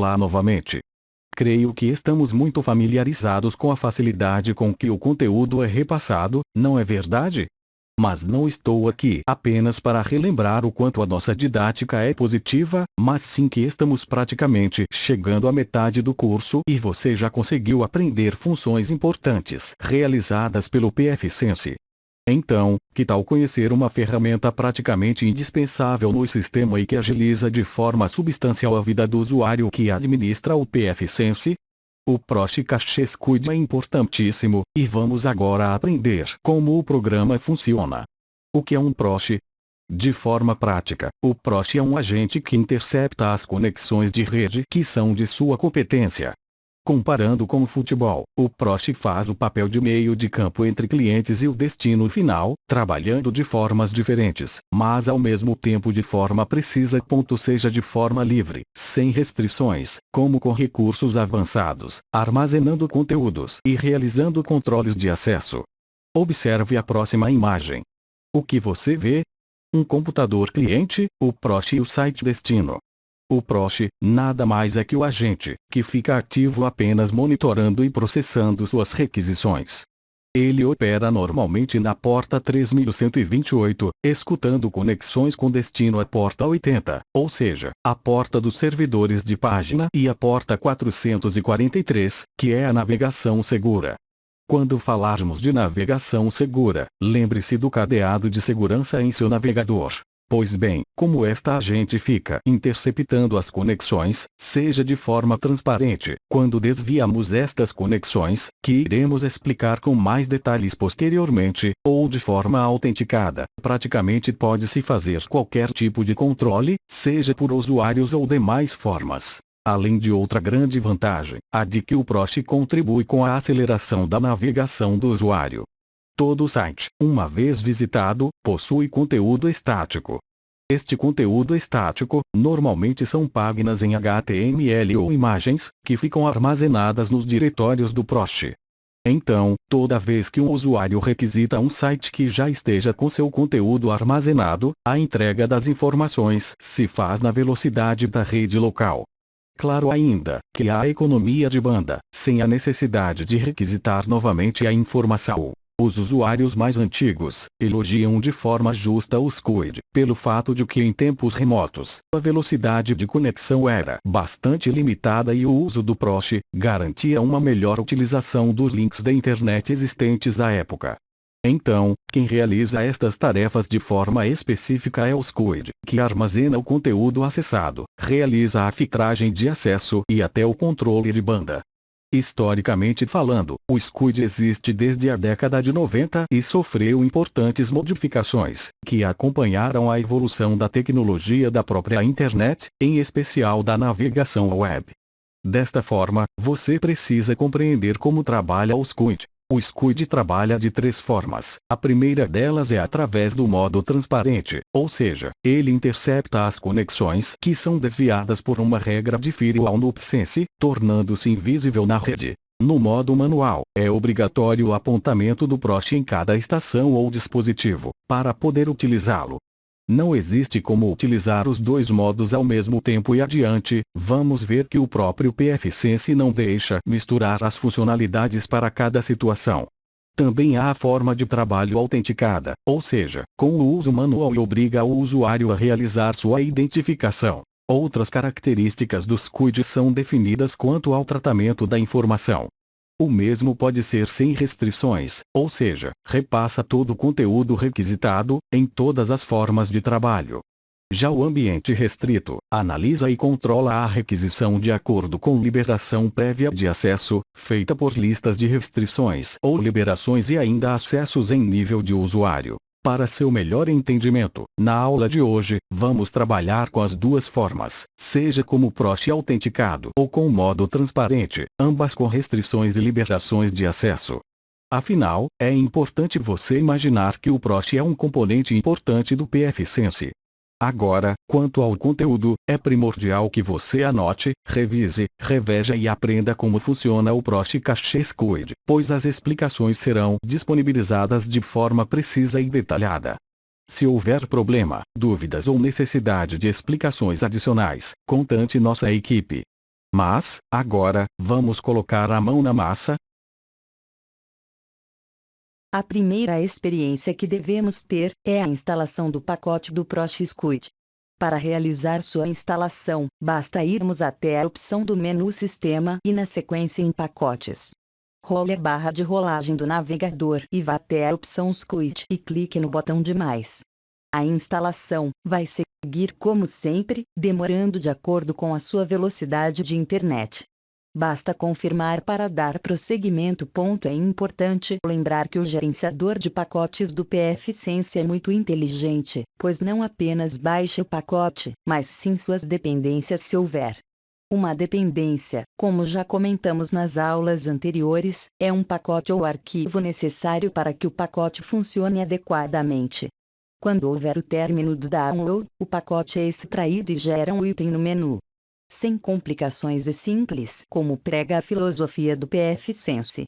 Olá novamente. Creio que estamos muito familiarizados com a facilidade com que o conteúdo é repassado, não é verdade? Mas não estou aqui apenas para relembrar o quanto a nossa didática é positiva, mas sim que estamos praticamente chegando à metade do curso e você já conseguiu aprender funções importantes realizadas pelo PF-Sense. Então, que tal conhecer uma ferramenta praticamente indispensável no sistema e que agiliza de forma substancial a vida do usuário que administra o PF-Sense? O Proxy Cache Squid é importantíssimo, e vamos agora aprender como o programa funciona. O que é um Proxy? De forma prática, o Proxy é um agente que intercepta as conexões de rede que são de sua competência. Comparando com o futebol, o Proxy faz o papel de meio de campo entre clientes e o destino final, trabalhando de formas diferentes, mas ao mesmo tempo de forma precisa. Seja de forma livre, sem restrições, como com recursos avançados, armazenando conteúdos e realizando controles de acesso. Observe a próxima imagem. O que você vê? Um computador cliente, o Proxy e o site destino. O Proxy nada mais é que o agente, que fica ativo apenas monitorando e processando suas requisições. Ele opera normalmente na porta 3128, escutando conexões com destino à porta 80, ou seja, a porta dos servidores de página, e a porta 443, que é a navegação segura. Quando falarmos de navegação segura, lembre-se do cadeado de segurança em seu navegador. Pois bem, como esta agente fica interceptando as conexões, seja de forma transparente, quando desviamos estas conexões, que iremos explicar com mais detalhes posteriormente, ou de forma autenticada, praticamente pode-se fazer qualquer tipo de controle, seja por usuários ou demais formas. Além de outra grande vantagem, a de que o Proxy contribui com a aceleração da navegação do usuário. Todo site, uma vez visitado, possui conteúdo estático. Este conteúdo estático, normalmente são páginas em HTML ou imagens, que ficam armazenadas nos diretórios do Proxy. Então, toda vez que um usuário requisita um site que já esteja com seu conteúdo armazenado, a entrega das informações se faz na velocidade da rede local. Claro ainda, que há economia de banda, sem a necessidade de requisitar novamente a informação. Os usuários mais antigos elogiam de forma justa o Squid, pelo fato de que em tempos remotos, a velocidade de conexão era bastante limitada e o uso do Proxy garantia uma melhor utilização dos links da internet existentes à época. Então, quem realiza estas tarefas de forma específica é o Squid, que armazena o conteúdo acessado, realiza a filtragem de acesso e até o controle de banda. Historicamente falando, o Squid existe desde a década de 90 e sofreu importantes modificações, que acompanharam a evolução da tecnologia da própria internet, em especial da navegação web. Desta forma, você precisa compreender como trabalha o Squid. O Squid trabalha de três formas. A primeira delas é através do modo transparente, ou seja, ele intercepta as conexões que são desviadas por uma regra de firewall no PF-Sense, tornando-se invisível na rede. No modo manual, é obrigatório o apontamento do Proxy em cada estação ou dispositivo, para poder utilizá-lo. Não existe como utilizar os dois modos ao mesmo tempo e adiante, vamos ver que o próprio PF-Sense não deixa misturar as funcionalidades para cada situação. Também há a forma de trabalho autenticada, ou seja, com o uso manual e obriga o usuário a realizar sua identificação. Outras características do Squid são definidas quanto ao tratamento da informação. O mesmo pode ser sem restrições, ou seja, repassa todo o conteúdo requisitado, em todas as formas de trabalho. Já o ambiente restrito, analisa e controla a requisição de acordo com liberação prévia de acesso, feita por listas de restrições ou liberações e ainda acessos em nível de usuário. Para seu melhor entendimento, na aula de hoje, vamos trabalhar com as duas formas, seja como Proxy autenticado ou com modo transparente, ambas com restrições e liberações de acesso. Afinal, é importante você imaginar que o Proxy é um componente importante do PF-Sense. Agora, quanto ao conteúdo, é primordial que você anote, revise, reveja e aprenda como funciona o Proxy Cache Squid, pois as explicações serão disponibilizadas de forma precisa e detalhada. Se houver problema, dúvidas ou necessidade de explicações adicionais, contate nossa equipe. Mas, agora, vamos colocar a mão na massa? A primeira experiência que devemos ter é a instalação do pacote do ProSquid. Para realizar sua instalação, basta irmos até a opção do menu Sistema e na sequência em Pacotes. Role a barra de rolagem do navegador e vá até a opção Squid e clique no botão de mais. A instalação vai seguir como sempre, demorando de acordo com a sua velocidade de internet. Basta confirmar para dar prosseguimento. É importante lembrar que o gerenciador de pacotes do pfSense é muito inteligente, pois não apenas baixa o pacote, mas sim suas dependências se houver. Uma dependência, como já comentamos nas aulas anteriores, é um pacote ou arquivo necessário para que o pacote funcione adequadamente. Quando houver o término do download, o pacote é extraído e gera um item no menu. Sem complicações e simples, como prega a filosofia do pfSense.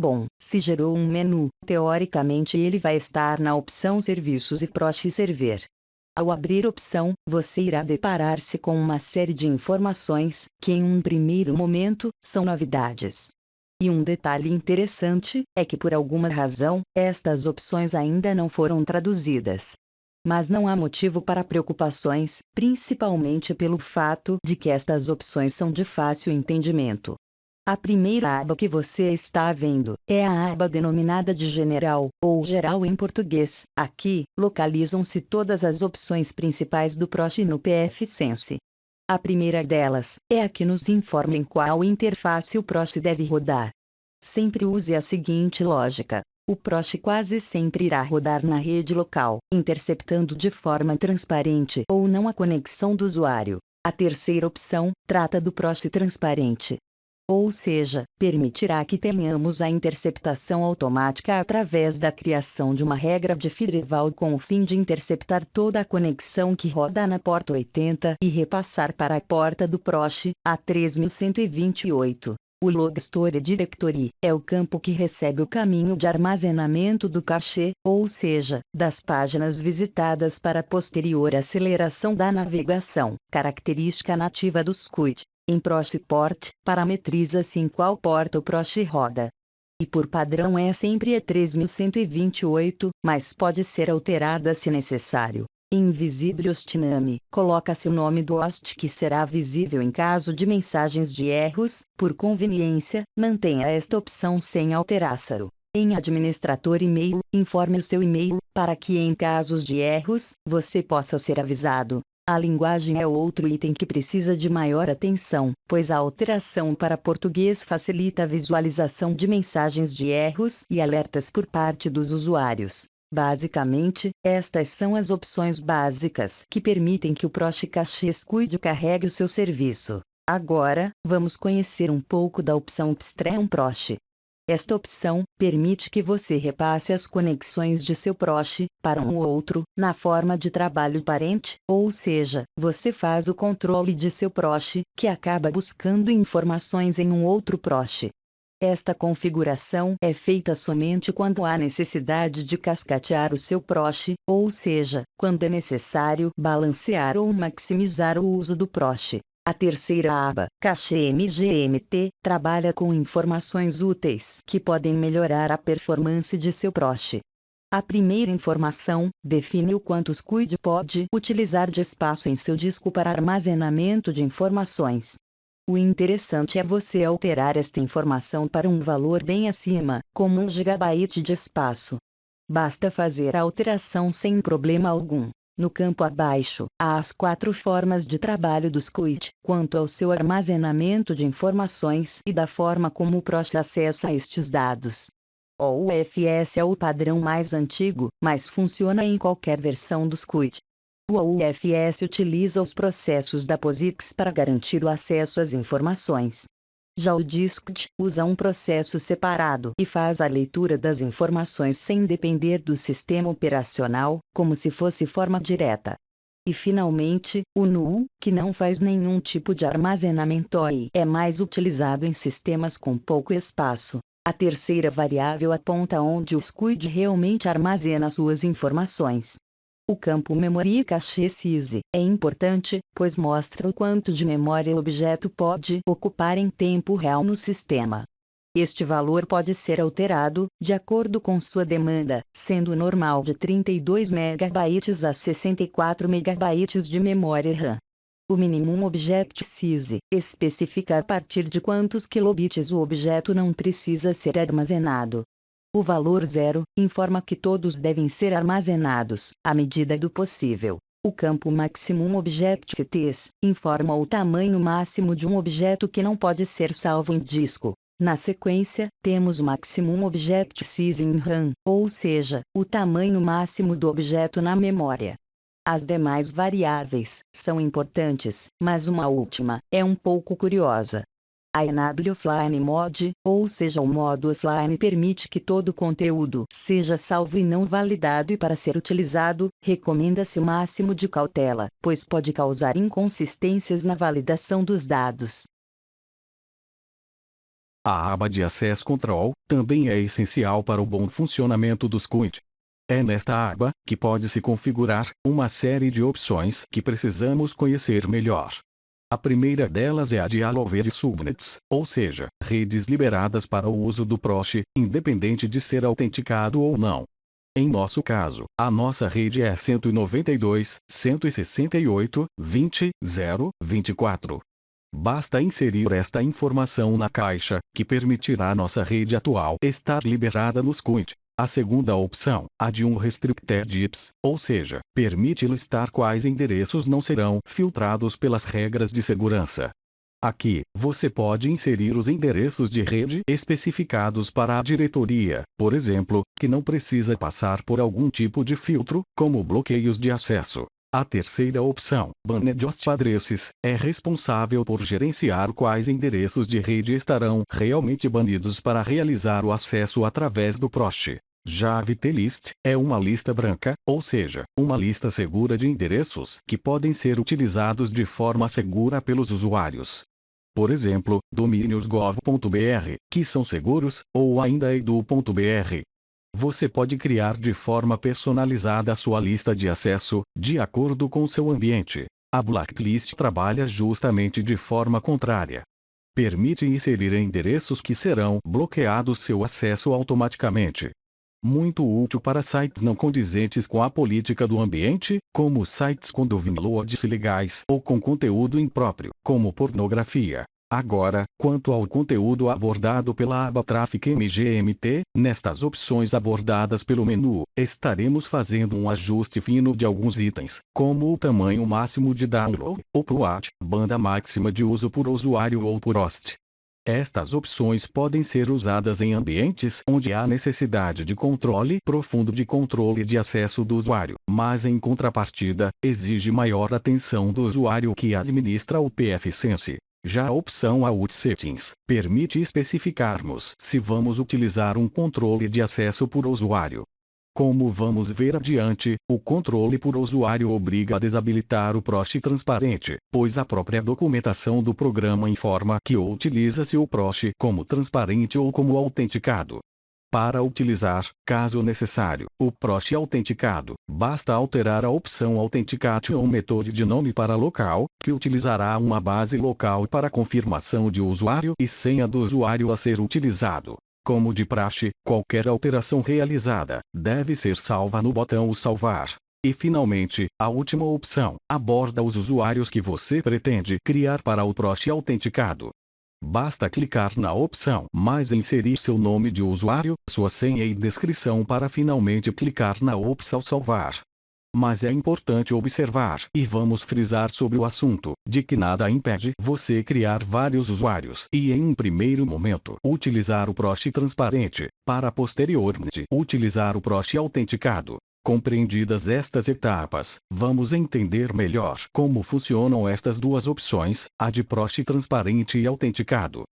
Bom, se gerou um menu, teoricamente ele vai estar na opção Serviços e Proxy Server. Ao abrir opção, você irá deparar-se com uma série de informações, que em um primeiro momento, são novidades. E um detalhe interessante, é que por alguma razão, estas opções ainda não foram traduzidas. Mas não há motivo para preocupações, principalmente pelo fato de que estas opções são de fácil entendimento. A primeira aba que você está vendo é a aba denominada de General, ou Geral em português. Aqui, localizam-se todas as opções principais do Proxy no pfSense. A primeira delas é a que nos informa em qual interface o Proxy deve rodar. Sempre use a seguinte lógica. O Proxy quase sempre irá rodar na rede local, interceptando de forma transparente ou não a conexão do usuário. A terceira opção trata do Proxy transparente. Ou seja, permitirá que tenhamos a interceptação automática através da criação de uma regra de firewall com o fim de interceptar toda a conexão que roda na porta 80 e repassar para a porta do Proxy, a 3128. O Log Store Directory é o campo que recebe o caminho de armazenamento do cache, ou seja, das páginas visitadas para posterior aceleração da navegação, característica nativa do Squid. Em Proxy Port, parametriza-se em qual porta o Proxy roda. E por padrão é sempre a 3128, mas pode ser alterada se necessário. Em Visible Host Name, coloca-se o nome do host que será visível em caso de mensagens de erros. Por conveniência, mantenha esta opção sem alteração. Em Administrador E-mail, informe o seu e-mail, para que em casos de erros, você possa ser avisado. A linguagem é outro item que precisa de maior atenção, pois a alteração para português facilita a visualização de mensagens de erros e alertas por parte dos usuários. Basicamente, estas são as opções básicas que permitem que o ProxyCache Squid carregue o seu serviço. Agora, vamos conhecer um pouco da opção Upstream Proxy. Esta opção permite que você repasse as conexões de seu proxy para um outro, na forma de trabalho parente, ou seja, você faz o controle de seu proxy, que acaba buscando informações em um outro proxy. Esta configuração é feita somente quando há necessidade de cascatear o seu proxy, ou seja, quando é necessário balancear ou maximizar o uso do proxy. A terceira aba, Cache MGMT, trabalha com informações úteis que podem melhorar a performance de seu proxy. A primeira informação define o quanto o SQUID pode utilizar de espaço em seu disco para armazenamento de informações. O interessante é você alterar esta informação para um valor bem acima, como 1 GB de espaço. Basta fazer a alteração sem problema algum. No campo abaixo, há as 4 formas de trabalho do SQUID, quanto ao seu armazenamento de informações e da forma como o proxy acessa estes dados. O UFS é o padrão mais antigo, mas funciona em qualquer versão do SQUID. O UFS utiliza os processos da POSIX para garantir o acesso às informações. Já o DISCD usa um processo separado e faz a leitura das informações sem depender do sistema operacional, como se fosse forma direta. E finalmente, o NUL, que não faz nenhum tipo de armazenamento e é mais utilizado em sistemas com pouco espaço. A terceira variável aponta onde o SQUID realmente armazena suas informações. O campo Memory Cache Size é importante, pois mostra o quanto de memória o objeto pode ocupar em tempo real no sistema. Este valor pode ser alterado, de acordo com sua demanda, sendo normal de 32 MB a 64 MB de memória RAM. O Minimum Object Size especifica a partir de quantos kilobits o objeto não precisa ser armazenado. O valor 0 informa que todos devem ser armazenados, à medida do possível. O campo Maximum Object Size informa o tamanho máximo de um objeto que não pode ser salvo em disco. Na sequência, temos o Maximum Object Size in RAM, ou seja, o tamanho máximo do objeto na memória. As demais variáveis são importantes, mas uma última é um pouco curiosa. A Enable Offline Mode, ou seja, o modo offline permite que todo o conteúdo seja salvo e não validado, e para ser utilizado, recomenda-se o máximo de cautela, pois pode causar inconsistências na validação dos dados. A aba de Access Control também é essencial para o bom funcionamento do SQUID. É nesta aba que pode-se configurar uma série de opções que precisamos conhecer melhor. A primeira delas é a de Allow Subnets, ou seja, redes liberadas para o uso do proxy, independente de ser autenticado ou não. Em nosso caso, a nossa rede é 192.168.20.0.24. Basta inserir esta informação na caixa, que permitirá nossa rede atual estar liberada no SQUID. A segunda opção, a de um Restricted IPs, ou seja, permite listar quais endereços não serão filtrados pelas regras de segurança. Aqui, você pode inserir os endereços de rede especificados para a diretoria, por exemplo, que não precisa passar por algum tipo de filtro, como bloqueios de acesso. A terceira opção, Banned Host Addresses, é responsável por gerenciar quais endereços de rede estarão realmente banidos para realizar o acesso através do proxy. Já a Vitelist é uma lista branca, ou seja, uma lista segura de endereços que podem ser utilizados de forma segura pelos usuários. Por exemplo, domínios gov.br, que são seguros, ou ainda edu.br. Você pode criar de forma personalizada a sua lista de acesso, de acordo com seu ambiente. A Blacklist trabalha justamente de forma contrária. Permite inserir endereços que serão bloqueados seu acesso automaticamente. Muito útil para sites não condizentes com a política do ambiente, como sites com downloads ilegais ou com conteúdo impróprio, como pornografia. Agora, quanto ao conteúdo abordado pela aba Traffic MGMT, nestas opções abordadas pelo menu, estaremos fazendo um ajuste fino de alguns itens, como o tamanho máximo de download, upload, banda máxima de uso por usuário ou por host. Estas opções podem ser usadas em ambientes onde há necessidade de controle profundo de controle de acesso do usuário, mas em contrapartida, exige maior atenção do usuário que administra o pfSense. Já a opção Out Settings permite especificarmos se vamos utilizar um controle de acesso por usuário. Como vamos ver adiante, o controle por usuário obriga a desabilitar o proxy transparente, pois a própria documentação do programa informa que utiliza-se o proxy como transparente ou como autenticado. Para utilizar, caso necessário, o proxy autenticado, basta alterar a opção Authentication Method de nome para local, que utilizará uma base local para confirmação de usuário e senha do usuário a ser utilizado. Como de praxe, qualquer alteração realizada deve ser salva no botão Salvar. E finalmente, a última opção aborda os usuários que você pretende criar para o proxy autenticado. Basta clicar na opção mais inserir seu nome de usuário, sua senha e descrição para finalmente clicar na opção Salvar. Mas é importante observar, e vamos frisar sobre o assunto, de que nada impede você criar vários usuários e em um primeiro momento utilizar o proxy transparente, para posteriormente utilizar o proxy autenticado. Compreendidas estas etapas, vamos entender melhor como funcionam estas duas opções, a de proxy transparente e autenticado.